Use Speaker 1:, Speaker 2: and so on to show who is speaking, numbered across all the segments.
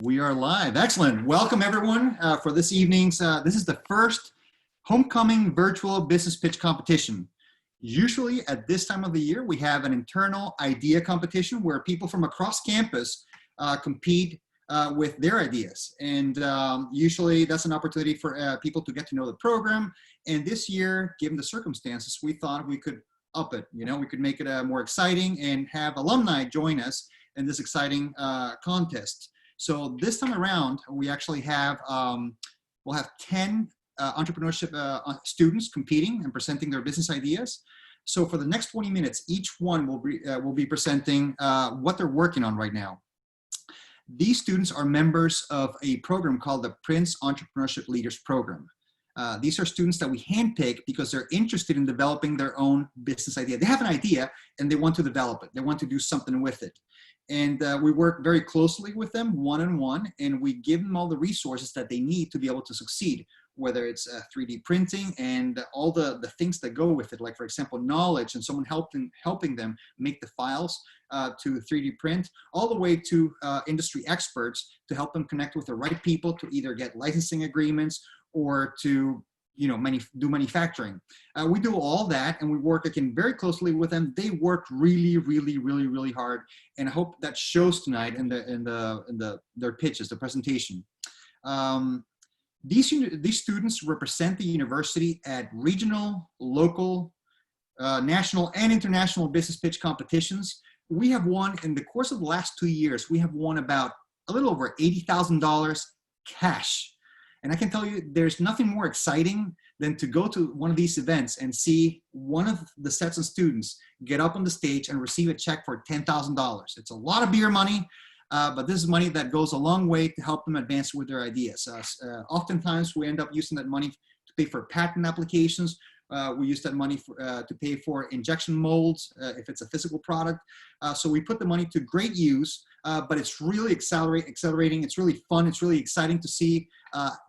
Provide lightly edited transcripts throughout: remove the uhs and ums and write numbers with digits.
Speaker 1: We are live. Excellent. Welcome everyone for this evening's, this is the first homecoming virtual business pitch competition. Usually at this time of the year, we have an internal idea competition where people from across campus compete with their ideas. And usually that's an opportunity for people to get to know the program. And this year, given the circumstances, we thought we could up it. You know, we could make it more exciting and have alumni join us in this exciting contest. So this time around, we actually have, we'll have 10 entrepreneurship students competing and presenting their business ideas. So for the next 20 minutes, each one will be presenting what they're working on right now. These students are members of a program called the Prince Entrepreneurship Leaders Program. These are students that we handpick because they're interested in developing their own business idea. They have an idea and they want to develop it. They want to do something with it. And we work very closely with them one-on-one, and we give them all the resources that they need to be able to succeed, whether it's 3D printing and all the things that go with it, like, for example, knowledge and someone helping them make the files to 3D print, all the way to industry experts to help them connect with the right people to either get licensing agreements or to do manufacturing. We do all that, and we work again very closely with them. They work really hard, and I hope that shows tonight in their pitches, the presentation. These students represent the university at regional, local, national, and international business pitch competitions. We have won, in the course of the last 2 years, we have won about a little over $80,000 cash. And I can tell you, there's nothing more exciting than to go to one of these events and see one of the sets of students get up on the stage and receive a check for $10,000. It's a lot of beer money, but this is money that goes a long way to help them advance with their ideas. Oftentimes, we end up using that money to pay for patent applications. We use that money to pay for injection molds if it's a physical product. So we put the money to great use, but it's really accelerating. It's really fun. It's really exciting to see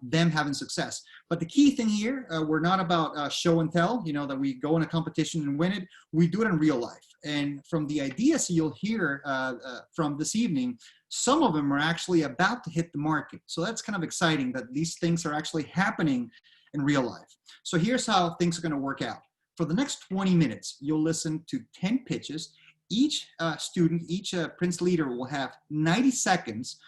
Speaker 1: them having success. But the key thing here, we're not about show and tell, that we go in a competition and win it. We do it in real life. And from the ideas you'll hear from this evening, some of them are actually about to hit the market. So that's kind of exciting that these things are actually happening in real life. So here's how things are going to work out. For the next 20 minutes, you'll listen to 10 pitches. Each student, each Prince leader will have 90 seconds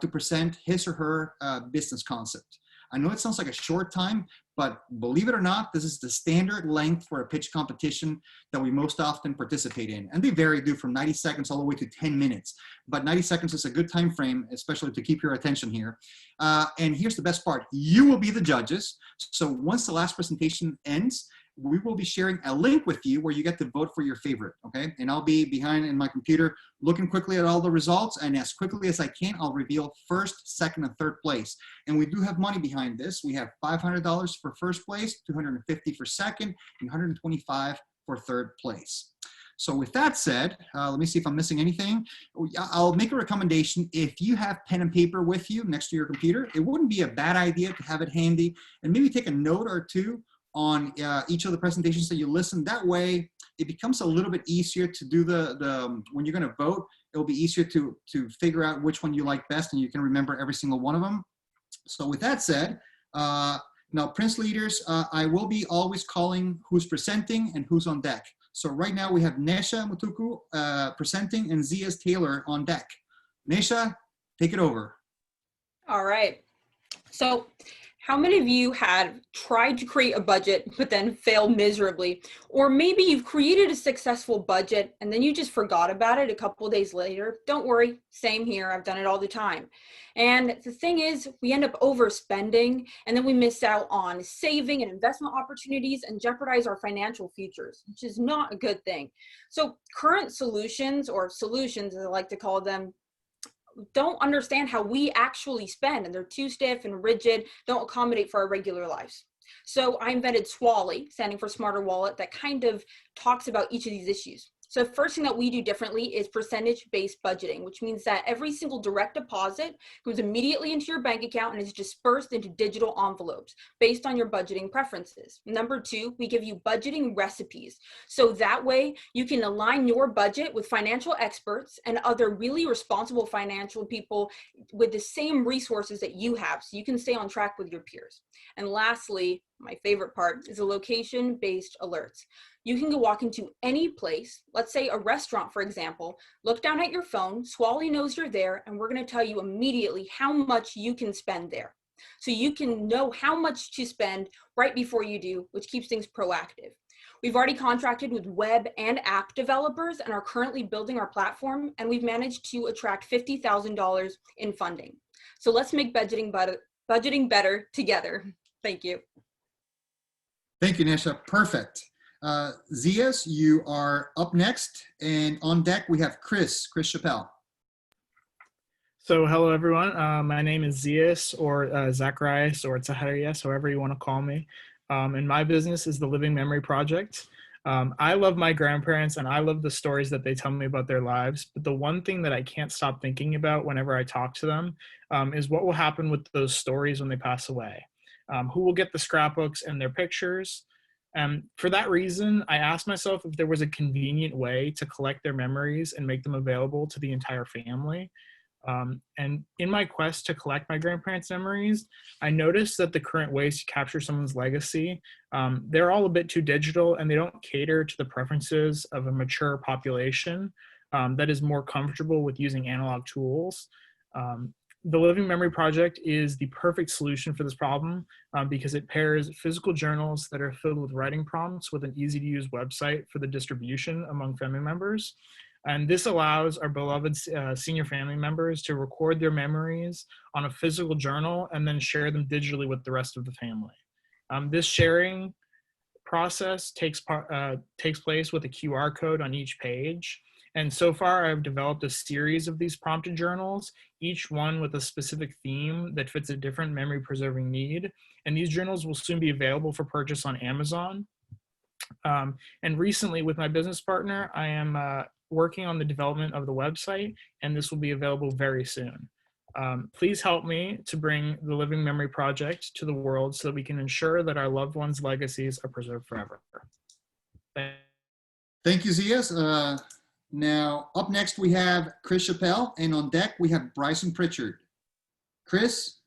Speaker 1: to present his or her business concept. I know it sounds like a short time, but believe it or not, this is the standard length for a pitch competition that we most often participate in. And they vary from 90 seconds all the way to 10 minutes. But 90 seconds is a good time frame, especially to keep your attention here. And here's the best part. You will be the judges. So once the last presentation ends, we will be sharing a link with you where you get to vote for your favorite, okay? And I'll be behind in my computer looking quickly at all the results, and as quickly as I can, I'll reveal first, second, and third place. And we do have money behind this. We have $500 for first place, $250 for second, and $125 for third place. So with that said, let me see if I'm missing anything. I'll make a recommendation. If you have pen and paper with you next to your computer, it wouldn't be a bad idea to have it handy and maybe take a note or two on each of the presentations that you listen. That way, it becomes a little bit easier to do when you're gonna vote, it'll be easier to figure out which one you like best and you can remember every single one of them. So with that said, now Prince Leaders, I will be always calling who's presenting and who's on deck. So right now we have Nesha Mutuku presenting and Zia's Taylor on deck. Nesha, take it over.
Speaker 2: All right. So how many of you had tried to create a budget, but then failed miserably? Or maybe you've created a successful budget and then you just forgot about it a couple of days later. Don't worry, same here. I've done it all the time. And the thing is, we end up overspending and then we miss out on saving and investment opportunities and jeopardize our financial futures, which is not a good thing. So current solutions, or solutions as I like to call them, don't understand how we actually spend, and they're too stiff and rigid, don't accommodate for our regular lives. So I invented SWALLY, standing for Smarter Wallet, that kind of talks about each of these issues. So the first thing that we do differently is percentage-based budgeting, which means that every single direct deposit goes immediately into your bank account and is dispersed into digital envelopes based on your budgeting preferences. Number two, we give you budgeting recipes. So that way you can align your budget with financial experts and other really responsible financial people with the same resources that you have, so you can stay on track with your peers. And lastly, my favorite part is the location-based alerts. You can go walk into any place, let's say a restaurant, for example, look down at your phone, Swally knows you're there, and we're going to tell you immediately how much you can spend there. So you can know how much to spend right before you do, which keeps things proactive. We've already contracted with web and app developers and are currently building our platform, and we've managed to attract $50,000 in funding. So let's make budgeting better together. Thank you.
Speaker 1: Thank you, Nesha. Perfect. Zias, you are up next, and on deck we have Chris Chappelle.
Speaker 3: So hello everyone, my name is Zias or Zacharias or Zacharias, however you want to call me. And my business is the Living Memory Project. I love my grandparents and I love the stories that they tell me about their lives. But the one thing that I can't stop thinking about whenever I talk to them is what will happen with those stories when they pass away. Who will get the scrapbooks and their pictures? For that reason, I asked myself if there was a convenient way to collect their memories and make them available to the entire family. And in my quest to collect my grandparents' memories, I noticed that the current ways to capture someone's legacy, they're all a bit too digital and they don't cater to the preferences of a mature population that is more comfortable with using analog tools. The Living Memory Project is the perfect solution for this problem because it pairs physical journals that are filled with writing prompts with an easy-to-use website for the distribution among family members. And this allows our beloved senior family members to record their memories on a physical journal and then share them digitally with the rest of the family. This sharing process takes place with a QR code on each page. And so far, I've developed a series of these prompted journals, each one with a specific theme that fits a different memory preserving need. And these journals will soon be available for purchase on Amazon. And recently, with my business partner, I am working on the development of the website, and this will be available very soon. Please help me to bring the Living Memory Project to the world so that we can ensure that our loved ones' legacies are preserved forever.
Speaker 1: Thank you, Zias. Now, up next, we have Chris Chappelle, and on deck, we have Bryson Pritchard. Chris?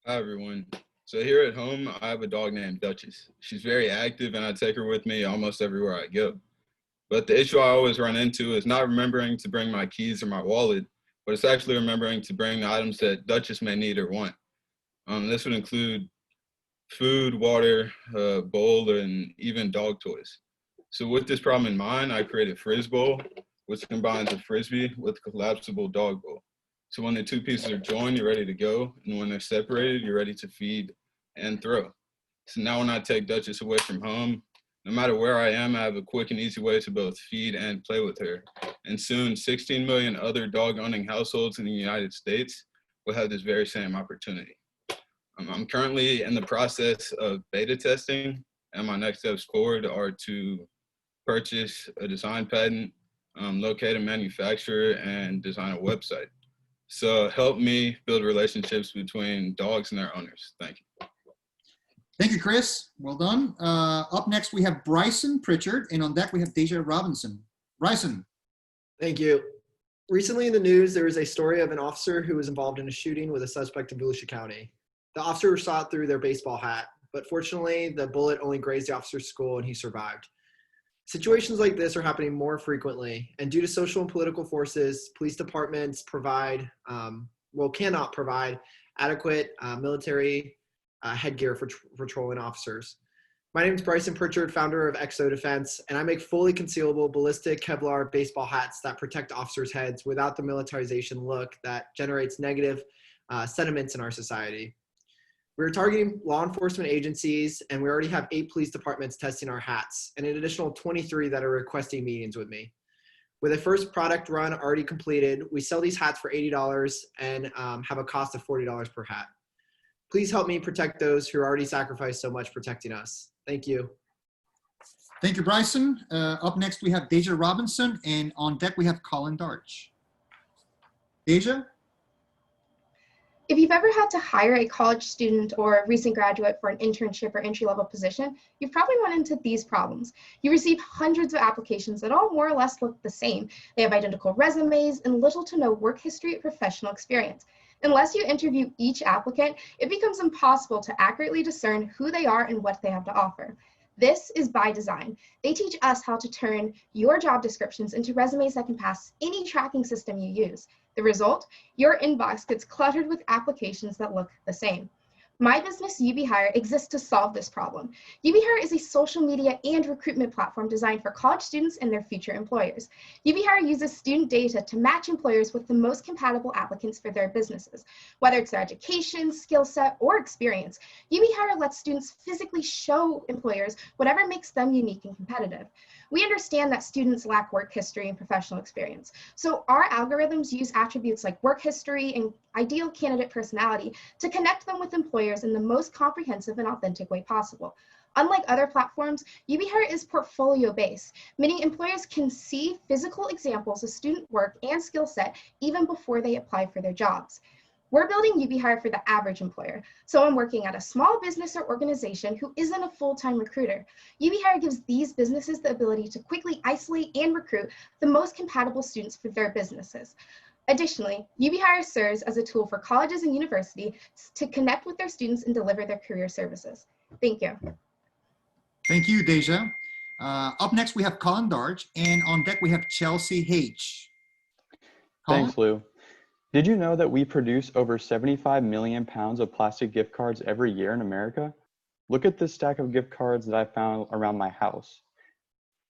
Speaker 4: Hi, everyone. So here at home, I have a dog named Duchess. She's very active, and I take her with me almost everywhere I go. But the issue I always run into is not remembering to bring my keys or my wallet, but it's actually remembering to bring the items that Duchess may need or want. This would include food, water, bowl, and even dog toys. So with this problem in mind, I created Frizz Bowl, which combines a Frisbee with a collapsible dog bowl. So when the two pieces are joined, you're ready to go. And when they're separated, you're ready to feed and throw. So now when I take Duchess away from home, no matter where I am, I have a quick and easy way to both feed and play with her. And soon, 16 million other dog-owning households in the United States will have this very same opportunity. I'm currently in the process of beta testing, and my next steps forward are to purchase a design patent, locate a manufacturer, and design a website. So help me build relationships between dogs and their owners. Thank you.
Speaker 1: Thank you, Chris. Well done. Up next, we have Bryson Pritchard, and on deck, we have Deja Robinson. Bryson.
Speaker 5: Thank you. Recently in the news, there was a story of an officer who was involved in a shooting with a suspect in Volusia County. The officer was shot through their baseball hat, but fortunately, the bullet only grazed the officer's skull and he survived. Situations like this are happening more frequently, and due to social and political forces, police departments cannot provide adequate military headgear for patrolling officers. My name is Bryson Pritchard, founder of Exo Defense, and I make fully concealable ballistic Kevlar baseball hats that protect officers' heads without the militarization look that generates negative sentiments in our society. We're targeting law enforcement agencies, and we already have 8 police departments testing our hats, and an additional 23 that are requesting meetings with me. With a first product run already completed, we sell these hats for $80 and have a cost of $40 per hat. Please help me protect those who already sacrificed so much protecting us. Thank you.
Speaker 1: Thank you, Bryson. Up next, we have Deja Robinson, and on deck, we have Colin Darch. Deja?
Speaker 6: If you've ever had to hire a college student or a recent graduate for an internship or entry-level position, you've probably run into these problems. You receive hundreds of applications that all more or less look the same. They have identical resumes and little to no work history or professional experience. Unless you interview each applicant, it becomes impossible to accurately discern who they are and what they have to offer. This is by design. They teach us how to turn your job descriptions into resumes that can pass any tracking system you use. The result? Your inbox gets cluttered with applications that look the same. My business, UBHire, exists to solve this problem. UBHire is a social media and recruitment platform designed for college students and their future employers. UBHire uses student data to match employers with the most compatible applicants for their businesses. Whether it's their education, skill set, or experience, UBHire lets students physically show employers whatever makes them unique and competitive. We understand that students lack work history and professional experience, so our algorithms use attributes like work history and ideal candidate personality to connect them with employers in the most comprehensive and authentic way possible. Unlike other platforms, UBHire is portfolio-based, meaning employers can see physical examples of student work and skill set even before they apply for their jobs. We're building UBHire for the average employer, someone working at a small business or organization who isn't a full-time recruiter. UBHire gives these businesses the ability to quickly isolate and recruit the most compatible students for their businesses. Additionally, UBHire serves as a tool for colleges and universities to connect with their students and deliver their career services. Thank you.
Speaker 1: Thank you, Deja. Up next, we have Colin Darch, and on deck, we have Chelsea H. Colin?
Speaker 7: Thanks, Lou. Did you know that we produce over 75 million pounds of plastic gift cards every year in America? Look at this stack of gift cards that I found around my house.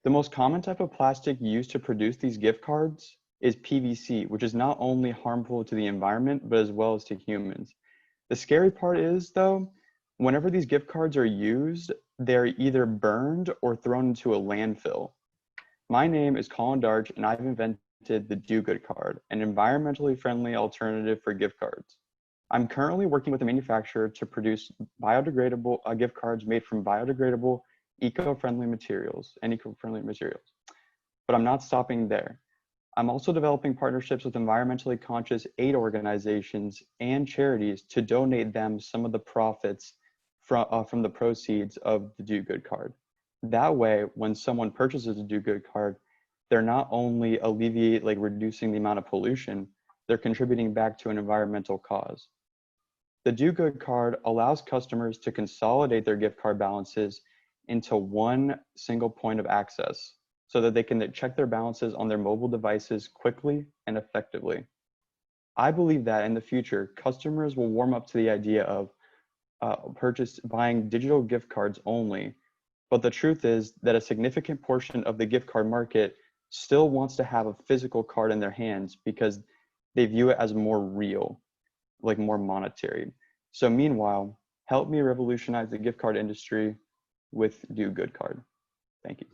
Speaker 7: The most common type of plastic used to produce these gift cards is PVC, which is not only harmful to the environment, but as well as to humans. The scary part is, though, whenever these gift cards are used, they're either burned or thrown into a landfill. My name is Colin Darch, and I've invented the Do Good card, an environmentally friendly alternative for gift cards. I'm currently working with a manufacturer to produce biodegradable gift cards made from biodegradable, eco-friendly materials. But I'm not stopping there. I'm also developing partnerships with environmentally conscious aid organizations and charities to donate them some of the profits from the proceeds of the Do Good card. That way, when someone purchases a Do Good card, they're not only reducing the amount of pollution, they're contributing back to an environmental cause. The Do Good card allows customers to consolidate their gift card balances into one single point of access so that they can check their balances on their mobile devices quickly and effectively. I believe that in the future, customers will warm up to the idea of buying digital gift cards only, but the truth is that a significant portion of the gift card market still wants to have a physical card in their hands because they view it as more real, like more monetary. So meanwhile, help me revolutionize the gift card industry with Do Good card. Thank you.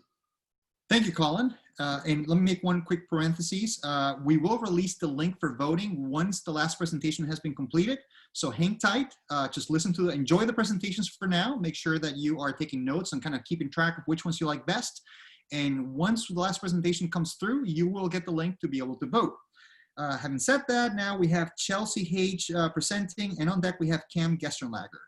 Speaker 1: Thank you, Colin. And let me make one quick parenthesis. We will release the link for voting once the last presentation has been completed. So hang tight, just listen to enjoy the presentations for now. Make sure that you are taking notes and kind of keeping track of which ones you like best. And once the last presentation comes through, you will get the link to be able to vote. Having said that, now we have Chelsea H presenting, and on deck we have Cam Gesterlager.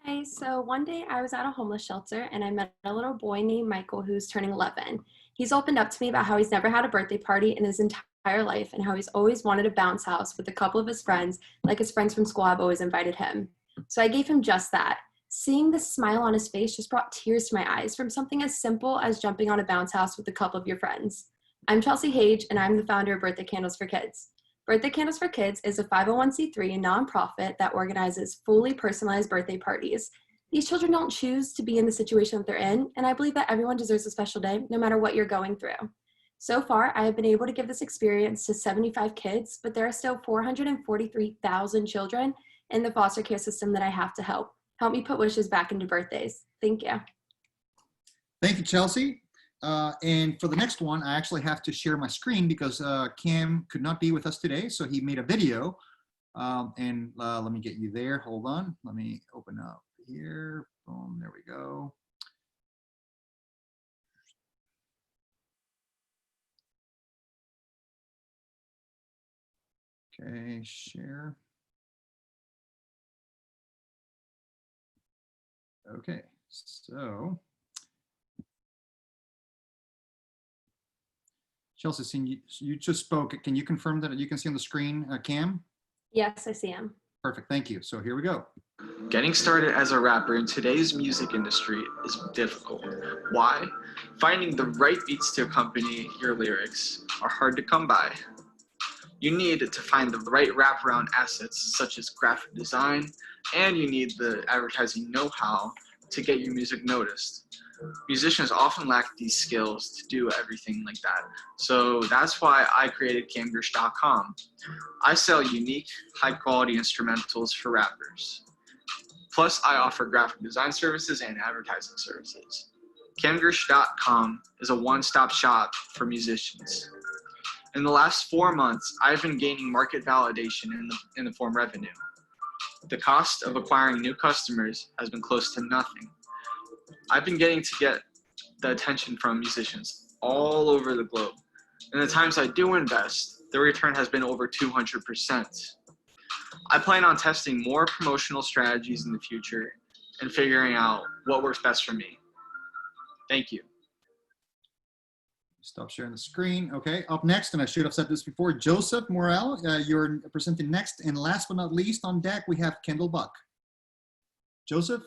Speaker 8: Hi, so one day I was at a homeless shelter and I met a little boy named Michael who's turning 11. He's opened up to me about how he's never had a birthday party in his entire life and how he's always wanted a bounce house with a couple of his friends, like his friends from school have always invited him. So I gave him just that. Seeing the smile on his face just brought tears to my eyes from something as simple as jumping on a bounce house with a couple of your friends. I'm Chelsea Hage, and I'm the founder of Birthday Candles for Kids. Birthday Candles for Kids is a 501c3 nonprofit that organizes fully personalized birthday parties. These children don't choose to be in the situation that they're in, and I believe that everyone deserves a special day, no matter what you're going through. So far, I have been able to give this experience to 75 kids, but there are still 443,000 children in the foster care system that I have to help. Help me put wishes back into birthdays. Thank you.
Speaker 1: Thank you, Chelsea. And for the next one, I actually have to share my screen because Cam could not be with us today, so he made a video. Let me get you there. Hold on. Let me open up here. Boom. There we go. Okay, share. Okay, so Chelsea, you just spoke. Can you confirm that you can see on the screen, Cam?
Speaker 8: Yes, I see him.
Speaker 1: Perfect, thank you. So here we go.
Speaker 9: Getting started as a rapper in today's music industry is difficult. Why? Finding the right beats to accompany your lyrics are hard to come by. You need to find the right wraparound assets such as graphic design, and you need the advertising know-how to get your music noticed. Musicians often lack these skills to do everything like that. So that's why I created camgrish.com. I sell unique, high-quality instrumentals for rappers. Plus, I offer graphic design services and advertising services. Camgrish.com is a one-stop shop for musicians. In the last 4 months, I've been gaining market validation in the form of revenue. The cost of acquiring new customers has been close to nothing. I've been getting to get the attention from musicians all over the globe. In the times I do invest, the return has been over 200%. I plan on testing more promotional strategies in the future and figuring out what works best for me. Thank you.
Speaker 1: Stop sharing the screen. Okay, up next, and I should have said this before, Joseph Morel, you're presenting next. And last but not least on deck, we have Kendall Buck. Joseph?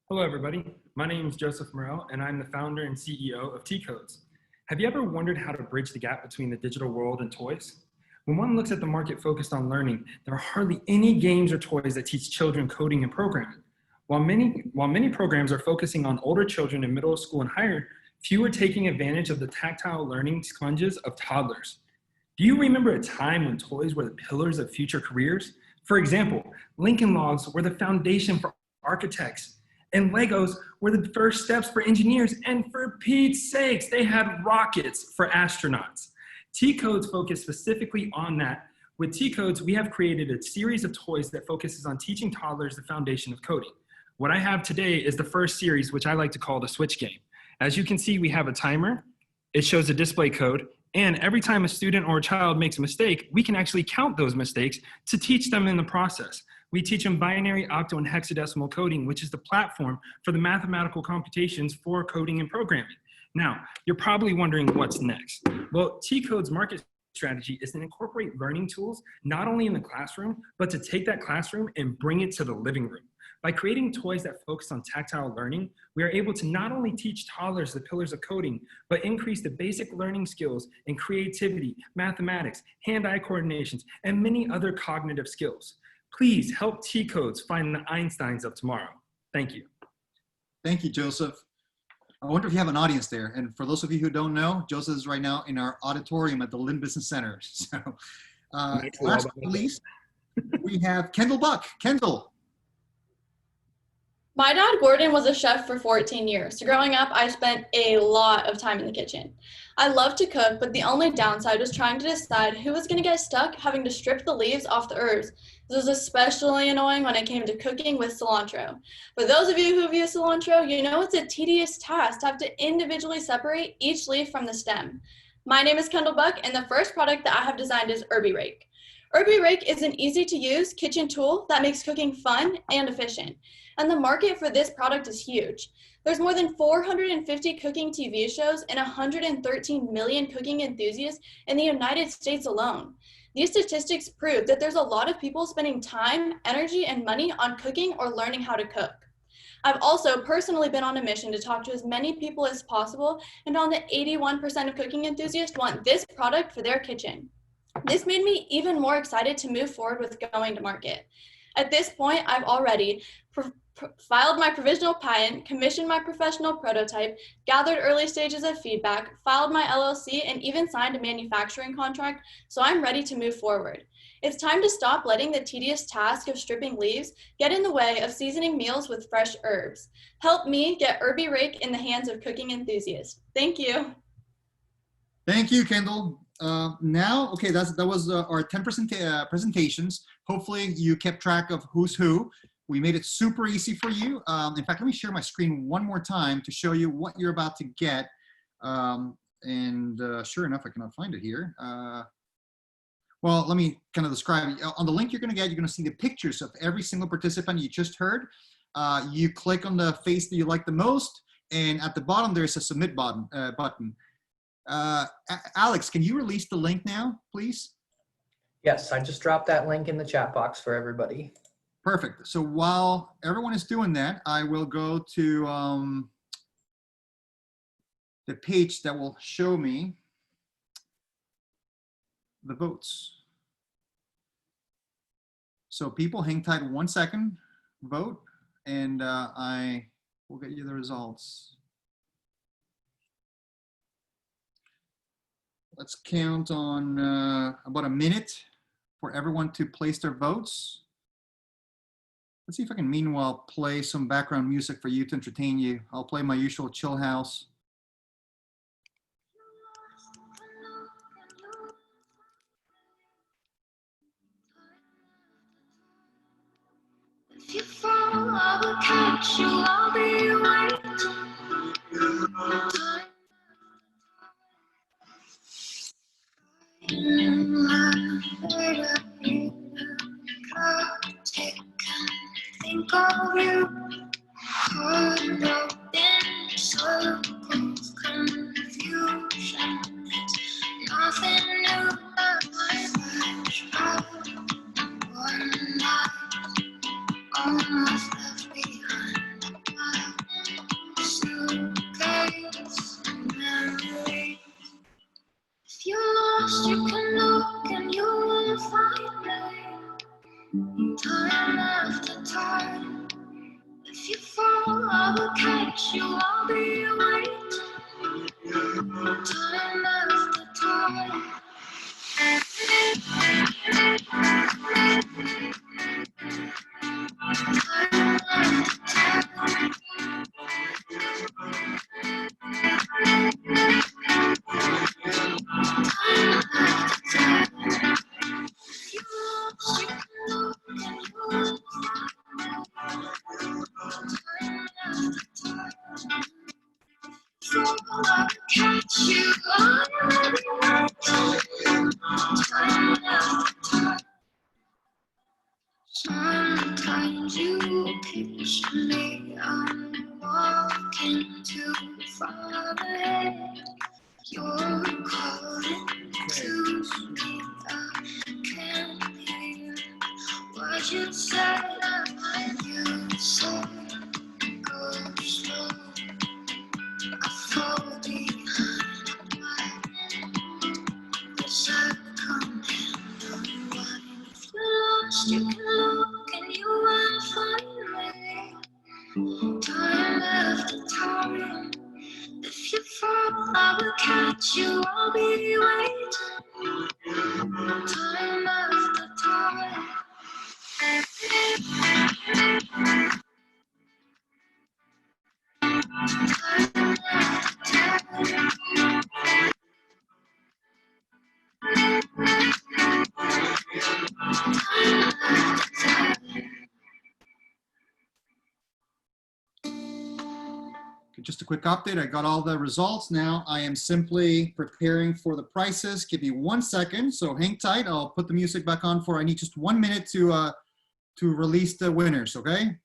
Speaker 10: Hello, everybody. My name is Joseph Morel, and I'm the founder and CEO of T-Codes. Have you ever wondered how to bridge the gap between the digital world and toys? When one looks at the market focused on learning, there are hardly any games or toys that teach children coding and programming. While many programs are focusing on older children in middle school and higher, few are taking advantage of the tactile learning sponges of toddlers. Do you remember a time when toys were the pillars of future careers? For example, Lincoln Logs were the foundation for architects, and Legos were the first steps for engineers, and for Pete's sakes, they had rockets for astronauts. T-Codes focus specifically on that. With T-Codes, we have created a series of toys that focuses on teaching toddlers the foundation of coding. What I have today is the first series, which I like to call the switch game. As you can see, we have a timer, it shows a display code, and every time a student or a child makes a mistake, we can actually count those mistakes to teach them in the process. We teach them binary, octal, and hexadecimal coding, which is the platform for the mathematical computations for coding and programming. Now, you're probably wondering what's next. Well, T-Code's market strategy is to incorporate learning tools, not only in the classroom, but to take that classroom and bring it to the living room. By creating toys that focus on tactile learning, we are able to not only teach toddlers the pillars of coding, but increase the basic learning skills in creativity, mathematics, hand-eye coordinations, and many other cognitive skills. Please help T-Codes find the Einsteins of tomorrow. Thank you.
Speaker 1: Thank you, Joseph. I wonder if you have an audience there. And for those of you who don't know, Joseph is right now in our auditorium at the Lynn Business Center. So last but not least, we have Kendall Buck. Kendall.
Speaker 11: My dad, Gordon, was a chef for 14 years. So growing up, I spent a lot of time in the kitchen. I loved to cook, but the only downside was trying to decide who was going to get stuck having to strip the leaves off the herbs. This was especially annoying when it came to cooking with cilantro. For those of you who've used cilantro, you know it's a tedious task to have to individually separate each leaf from the stem. My name is Kendall Buck, and the first product that I have designed is Herby Rake. Herby Rake is an easy-to-use kitchen tool that makes cooking fun and efficient. And the market for this product is huge. There's more than 450 cooking TV shows and 113 million cooking enthusiasts in the United States alone. These statistics prove that there's a lot of people spending time, energy, and money on cooking or learning how to cook. I've also personally been on a mission to talk to as many people as possible, and found that 81% of cooking enthusiasts want this product for their kitchen. This made me even more excited to move forward with going to market. At this point, I've already filed my provisional patent, commissioned my professional prototype, gathered early stages of feedback, filed my LLC, and even signed a manufacturing contract, so I'm ready to move forward. It's time to stop letting the tedious task of stripping leaves get in the way of seasoning meals with fresh herbs. Help me get Herby Rake in the hands of cooking enthusiasts. Thank you.
Speaker 1: Thank you, Kendall. Now, okay, that was our 10% presentations. Hopefully you kept track of who's who. We made it super easy for you. In fact, let me share my screen one more time to show you what you're about to get. Sure enough, I cannot find it here. Well, let me kind of describe it. On the link you're going to see the pictures of every single participant you just heard. You click on the face that you like the most, and at the bottom there's a submit button. Alex, can you release the link now, please?
Speaker 12: Yes, I just dropped that link in the chat box for everybody.
Speaker 1: Perfect. So while everyone is doing that, I will go to the page that will show me the votes. So people, hang tight 1 second, vote, and I will get you the results. Let's count on about a minute for everyone to place their votes. Let's see if I can meanwhile play some background music for you to entertain you. I'll play my usual chill house.
Speaker 13: If you fall, I will catch you. I'll be waiting. Think of you, caught up in circles, confusion. It's nothing new that I flash out one night, almost left behind. My suitcase and memories. If you're lost, you can look and you will find me. Time after time. If you fall, I will catch you. I'll be waiting. Time after time. Catch you. Sometimes you picture me, I'm walking too far ahead. You're calling to me, I can't hear what you said. You said go slow, I fall behind. Wish I could handle. If you're lost, you can look and you will find me. Time after time. If you fall, I will catch you. I'll be waiting. Time after time.
Speaker 1: Just a quick update. I got all the results. Now I am simply preparing for the prices. Give me 1 second. So hang tight. I'll put the music back on for, I need just 1 minute to release the winners, okay?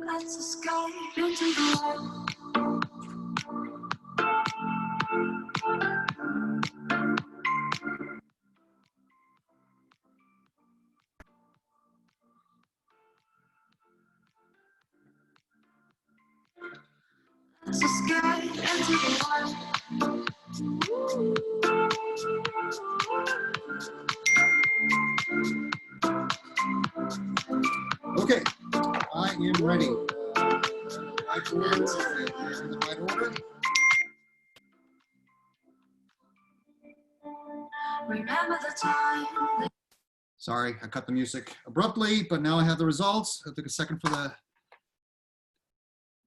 Speaker 13: Let's escape into the world. Let's escape into the world.
Speaker 1: Okay, I am ready. Right order, in the right order.
Speaker 13: Remember the time.
Speaker 1: Sorry, I cut the music abruptly, but now I have the results. It took a second for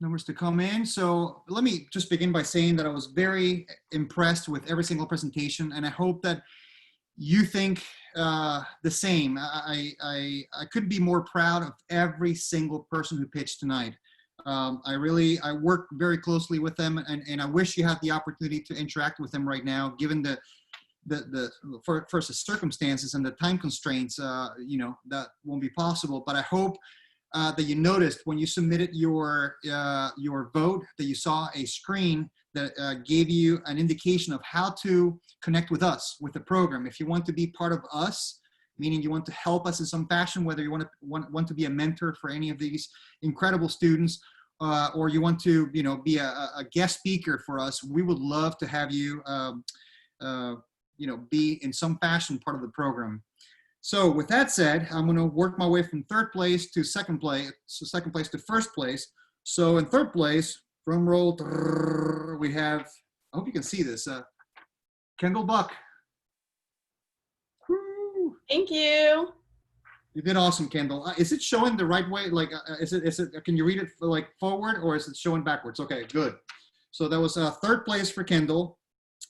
Speaker 1: numbers to come in. So let me just begin by saying that I was very impressed with every single presentation, and I hope that you think the same. I couldn't be more proud of every single person who pitched tonight. I work very closely with them, and I wish you had the opportunity to interact with them right now, given the circumstances and the time constraints. That won't be possible, but I hope that you noticed when you submitted your vote that you saw a screen that gave you an indication of how to connect with us, with the program. If you want to be part of us, meaning you want to help us in some fashion, whether you want to be a mentor for any of these incredible students, or you want to be a guest speaker for us, we would love to have you be in some fashion part of the program. So with that said, I'm going to work my way from third place to second place, to first place. So in third place, drum roll, we have, I hope you can see this, Kendall Buck. Woo.
Speaker 11: Thank you.
Speaker 1: You did awesome, Kendall. Is it showing the right way? Like, is it? Can you read it like forward, or is it showing backwards? Okay, good. So that was third place for Kendall.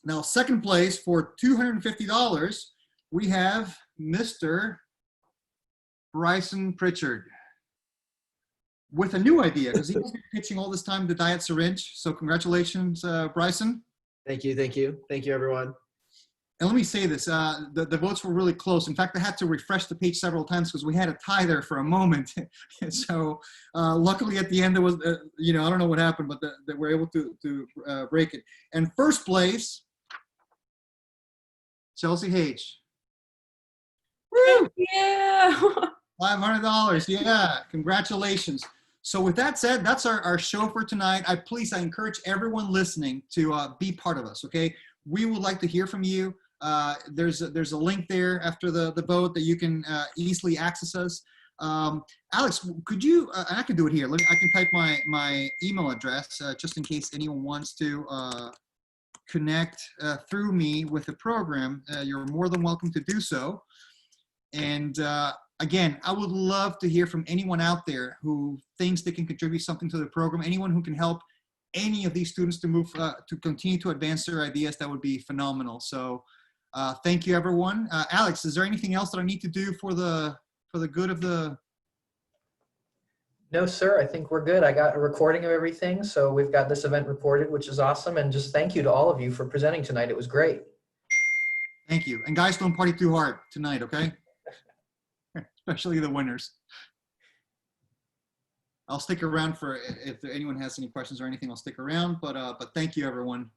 Speaker 1: Now, second place for $250, we have Mr. Bryson Pritchard with a new idea, because he's been pitching all this time the diet syringe. So congratulations, Bryson.
Speaker 5: Thank you. Thank you. Thank you, everyone.
Speaker 1: And let me say this, the votes were really close. In fact, I had to refresh the page several times because we had a tie there for a moment. So luckily at the end, there was, I don't know what happened, but that we're able to break it. And first place, Chelsea H. Woo!
Speaker 8: Yeah.
Speaker 1: $500, yeah, congratulations. So with that said, that's our show for tonight. I encourage everyone listening to be part of us, okay? We would like to hear from you. There's a link there after the vote that you can easily access us. Alex, could you, and I can do it here. I can type my email address just in case anyone wants to connect through me with the program. You're more than welcome to do so. And again, I would love to hear from anyone out there who thinks they can contribute something to the program, anyone who can help any of these students to move, to continue to advance their ideas. That would be phenomenal. So thank you, everyone. Alex, is there anything else that I need to do for the good of the?
Speaker 12: No, sir, I think we're good. I got a recording of everything. So we've got this event recorded, which is awesome. And just thank you to all of you for presenting tonight. It was great.
Speaker 1: Thank you. And guys, don't party too hard tonight, okay? Especially the winners. I'll stick around for if anyone has any questions or anything. I'll stick around, but thank you, everyone.